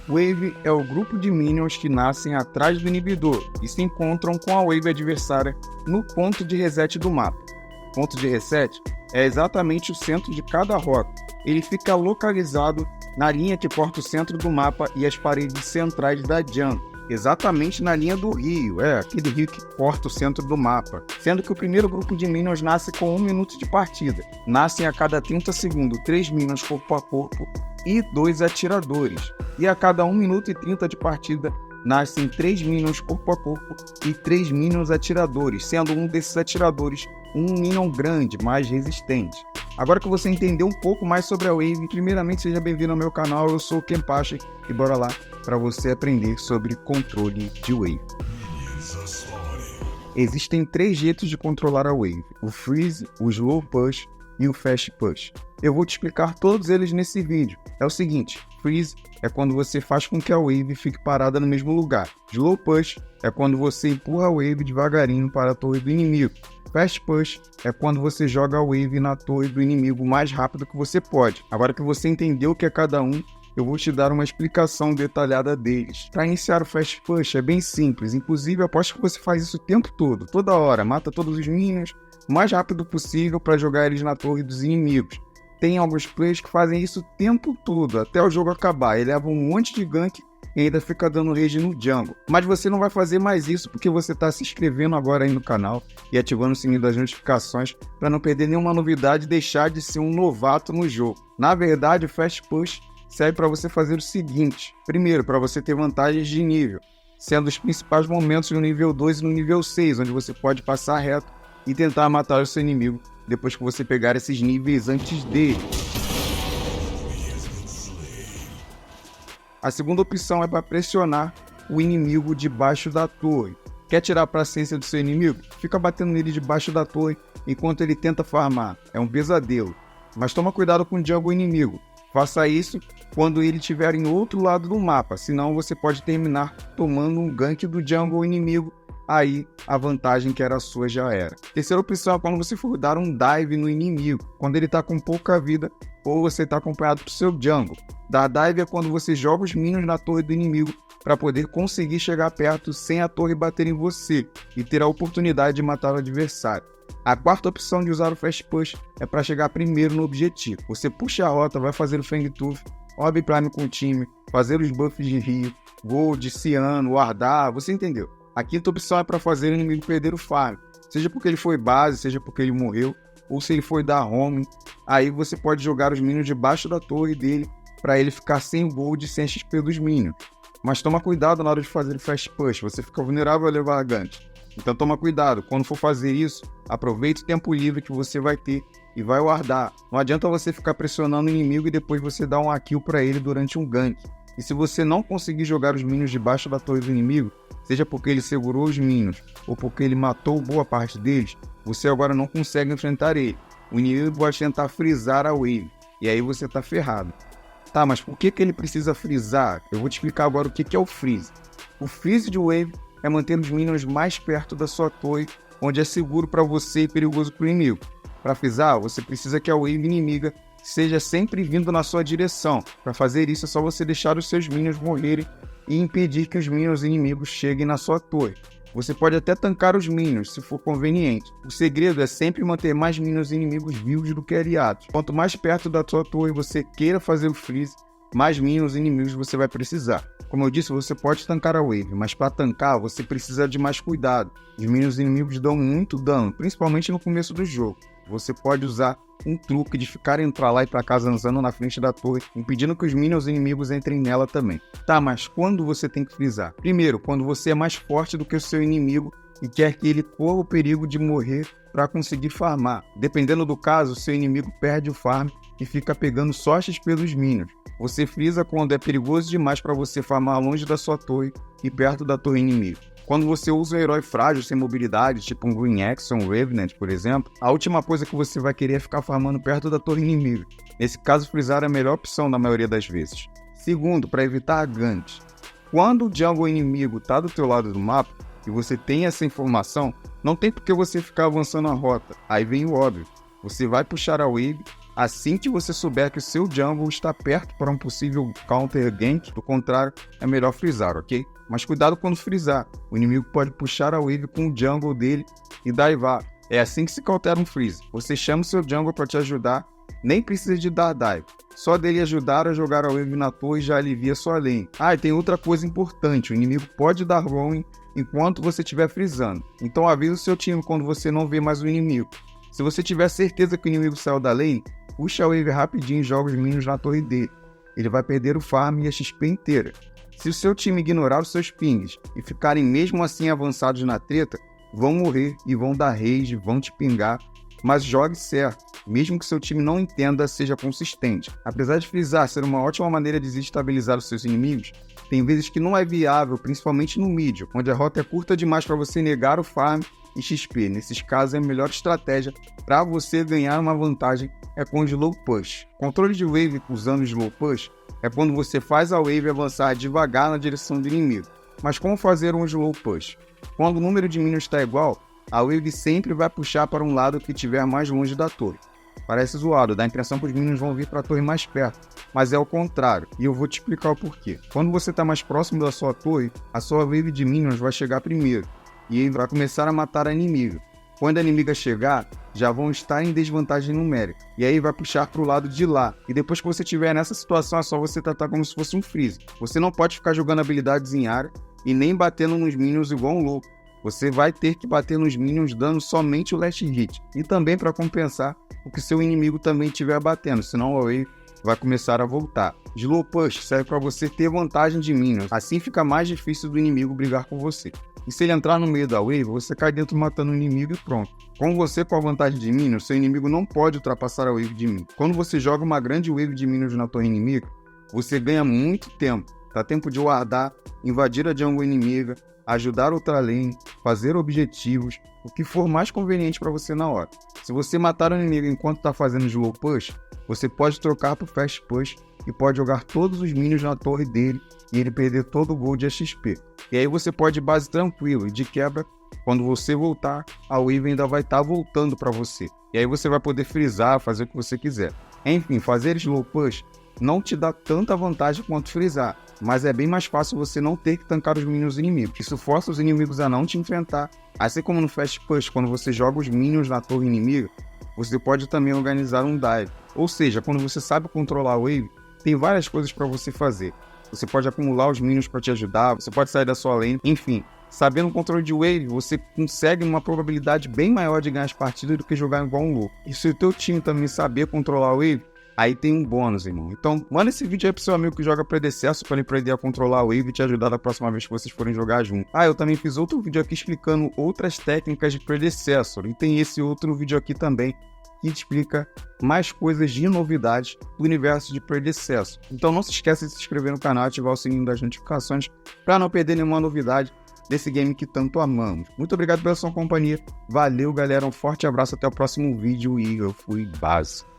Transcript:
Wave é o grupo de minions que nascem atrás do inibidor e se encontram com a wave adversária no ponto de reset do mapa. O ponto de reset é exatamente o centro de cada rota. Ele fica localizado na linha que corta o centro do mapa e as paredes centrais da jungle. Exatamente na linha do rio, aquele rio que corta o centro do mapa. Sendo que o primeiro grupo de minions nasce com 1 minuto de partida. Nascem a cada 30 segundos 3 minions corpo a corpo e 2 atiradores. E a cada 1 minuto e 30 de partida nascem 3 minions corpo a corpo e 3 minions atiradores, sendo um desses atiradores um minion grande, mais resistente. Agora que você entendeu um pouco mais sobre a Wave, primeiramente seja bem-vindo ao meu canal, eu sou o Kenpachi e bora lá para você aprender sobre controle de Wave. Existem 3 jeitos de controlar a Wave: o Freeze, o Slow Push e o Fast Push. Eu vou te explicar todos eles nesse vídeo. É o seguinte: Freeze é quando você faz com que a Wave fique parada no mesmo lugar. Slow Push é quando você empurra a Wave devagarinho para a torre do inimigo. Fast Push é quando você joga a Wave na torre do inimigo o mais rápido que você pode. Agora que você entendeu o que é cada um, eu vou te dar uma explicação detalhada deles. Para iniciar o Fast Push é bem simples, inclusive eu aposto que você faz isso o tempo todo, toda hora, mata todos os minions o mais rápido possível para jogar eles na torre dos inimigos. Tem alguns players que fazem isso o tempo todo, até o jogo acabar, e levam um monte de gank e ainda fica dando rage no jungle. Mas você não vai fazer mais isso porque você está se inscrevendo agora aí no canal e ativando o sininho das notificações para não perder nenhuma novidade e deixar de ser um novato no jogo. Na verdade, o Fast Push serve para você fazer o seguinte: primeiro, para você ter vantagens de nível, sendo os principais momentos no nível 2 e no nível 6, onde você pode passar reto e tentar matar o seu inimigo depois que você pegar esses níveis antes dele. A segunda opção é para pressionar o inimigo debaixo da torre. Quer tirar a paciência do seu inimigo? Fica batendo nele debaixo da torre enquanto ele tenta farmar. É um pesadelo. Mas toma cuidado com o jungle inimigo. Faça isso quando ele estiver em outro lado do mapa, senão você pode terminar tomando um gank do jungle inimigo. Aí a vantagem que era sua já era. Terceira opção é quando você for dar um dive no inimigo, quando ele está com pouca vida ou você está acompanhado do seu jungle. Dar dive é quando você joga os minions na torre do inimigo para poder conseguir chegar perto sem a torre bater em você e ter a oportunidade de matar o adversário. A quarta opção de usar o Fast Push é para chegar primeiro no objetivo. Você puxa a rota, vai fazer o Fangtooth, Orb Prime com o time, fazer os buffs de Rio, Gold, Ciano, Wardar, você entendeu? A quinta opção é para fazer o inimigo perder o farm, seja porque ele foi base, seja porque ele morreu, ou se ele foi dar home. Aí você pode jogar os minions debaixo da torre dele para ele ficar sem gold e sem XP dos minions. Mas toma cuidado na hora de fazer o Fast Push, você fica vulnerável a levar gank. Então toma cuidado, quando for fazer isso, aproveite o tempo livre que você vai ter e vai wardar. Não adianta você ficar pressionando o inimigo e depois você dar um kill para ele durante um gank. E se você não conseguir jogar os minions debaixo da torre do inimigo, seja porque ele segurou os minions ou porque ele matou boa parte deles, você agora não consegue enfrentar ele. O inimigo vai tentar frisar a wave, e aí você tá ferrado. Tá, mas por que ele precisa frisar? Eu vou te explicar agora o que é o freeze. O freeze de wave é manter os minions mais perto da sua torre, onde é seguro para você e perigoso para o inimigo. Para frisar, você precisa que a wave inimiga seja sempre vindo na sua direção. Para fazer isso é só você deixar os seus minions morrerem e impedir que os minions inimigos cheguem na sua torre. Você pode até tancar os minions, se for conveniente. O segredo é sempre manter mais minions inimigos vivos do que aliados. Quanto mais perto da sua torre você queira fazer o freeze, mais minions inimigos você vai precisar. Como eu disse, você pode tancar a wave, mas para tancar você precisa de mais cuidado. Os minions inimigos dão muito dano, principalmente no começo do jogo. Você pode usar um truque de ficar indo pra lá e pra cá zanzando na frente da torre, impedindo que os minions inimigos entrem nela também. Tá, mas quando você tem que frisar? Primeiro, quando você é mais forte do que o seu inimigo e quer que ele corra o perigo de morrer para conseguir farmar. Dependendo do caso, seu inimigo perde o farm e fica pegando só XP dos minions. Você frisa quando é perigoso demais para você farmar longe da sua torre e perto da torre inimiga. Quando você usa um herói frágil, sem mobilidade, tipo um Green Axe ou um Revenant, por exemplo, a última coisa que você vai querer é ficar farmando perto da torre inimiga. Nesse caso, frisar é a melhor opção na maioria das vezes. Segundo, para evitar ganks. Quando o jungle inimigo está do teu lado do mapa e você tem essa informação, não tem por que você ficar avançando a rota. Aí vem o óbvio. Você vai puxar a wave assim que você souber que o seu jungle está perto para um possível counter gank. Do contrário, é melhor freezar, ok? Mas cuidado quando freezar, o inimigo pode puxar a wave com o jungle dele e divar. É assim que se cautera um freeze. Você chama o seu jungle para te ajudar, nem precisa de dar dive. Só dele ajudar a jogar a wave na torre já alivia sua lane. E tem outra coisa importante, o inimigo pode dar roaming enquanto você estiver freezando. Então avisa o seu time quando você não vê mais o inimigo. Se você tiver certeza que o inimigo saiu da lane, puxa a wave rapidinho e joga os minions na torre dele. Ele vai perder o farm e a XP inteira. Se o seu time ignorar os seus pings e ficarem mesmo assim avançados na treta, vão morrer e vão dar rage, vão te pingar, mas jogue certo, mesmo que seu time não entenda, seja consistente. Apesar de freezar ser uma ótima maneira de desestabilizar os seus inimigos, tem vezes que não é viável, principalmente no mid, onde a rota é curta demais para você negar o farm e XP. Nesses casos, a melhor estratégia para você ganhar uma vantagem é com o slow push. Controle de wave usando slow push é quando você faz a wave avançar devagar na direção do inimigo. Mas como fazer um slow push? Quando o número de minions está igual, a wave sempre vai puxar para um lado que estiver mais longe da torre. Parece zoado, dá a impressão que os minions vão vir para a torre mais perto, mas é o contrário, e eu vou te explicar o porquê. Quando você está mais próximo da sua torre, a sua wave de minions vai chegar primeiro, e aí vai começar a matar a inimiga. Quando a inimiga chegar, já vão estar em desvantagem numérica, e aí vai puxar para o lado de lá. E depois que você estiver nessa situação, é só você tratar como se fosse um freeze. Você não pode ficar jogando habilidades em área e nem batendo nos minions igual um louco. Você vai ter que bater nos minions dando somente o last hit. E também para compensar o que seu inimigo também estiver batendo, senão a wave vai começar a voltar. Slow push serve para você ter vantagem de minions, assim fica mais difícil do inimigo brigar com você. E se ele entrar no meio da wave, você cai dentro matando o inimigo e pronto. Com você com a vantagem de minions, seu inimigo não pode ultrapassar a wave de minions. Quando você joga uma grande wave de minions na torre inimiga, você ganha muito tempo. Dá tempo de wardar, invadir a jungle inimiga, ajudar outra lane, fazer objetivos, o que for mais conveniente para você na hora. Se você matar o inimigo enquanto está fazendo slow push, você pode trocar para o fast push e pode jogar todos os minions na torre dele e ele perder todo o gold de XP. E aí você pode ir base tranquilo e de quebra, quando você voltar, a wave ainda vai estar voltando para você. E aí você vai poder freezar, fazer o que você quiser. Enfim, fazer slow push não te dá tanta vantagem quanto freezar, mas é bem mais fácil você não ter que tancar os minions inimigos. Isso força os inimigos a não te enfrentar. Assim como no fast push, quando você joga os minions na torre inimiga, você pode também organizar um dive. Ou seja, quando você sabe controlar a wave, tem várias coisas para você fazer. Você pode acumular os minions para te ajudar, você pode sair da sua lane, enfim. Sabendo o controle de wave, você consegue uma probabilidade bem maior de ganhar as partidas do que jogar igual um louco. E se o teu time também saber controlar a wave, aí tem um bônus, irmão. Então, manda esse vídeo aí pro seu amigo que joga Predecesso para ele aprender a controlar a wave e te ajudar da próxima vez que vocês forem jogar junto. Eu também fiz outro vídeo aqui explicando outras técnicas de Predecessor. E tem esse outro vídeo aqui também que explica mais coisas de novidades do universo de Predecesso. Então não se esqueça de se inscrever no canal e ativar o sininho das notificações para não perder nenhuma novidade desse game que tanto amamos. Muito obrigado pela sua companhia. Valeu, galera. Um forte abraço. Até o próximo vídeo e eu fui base.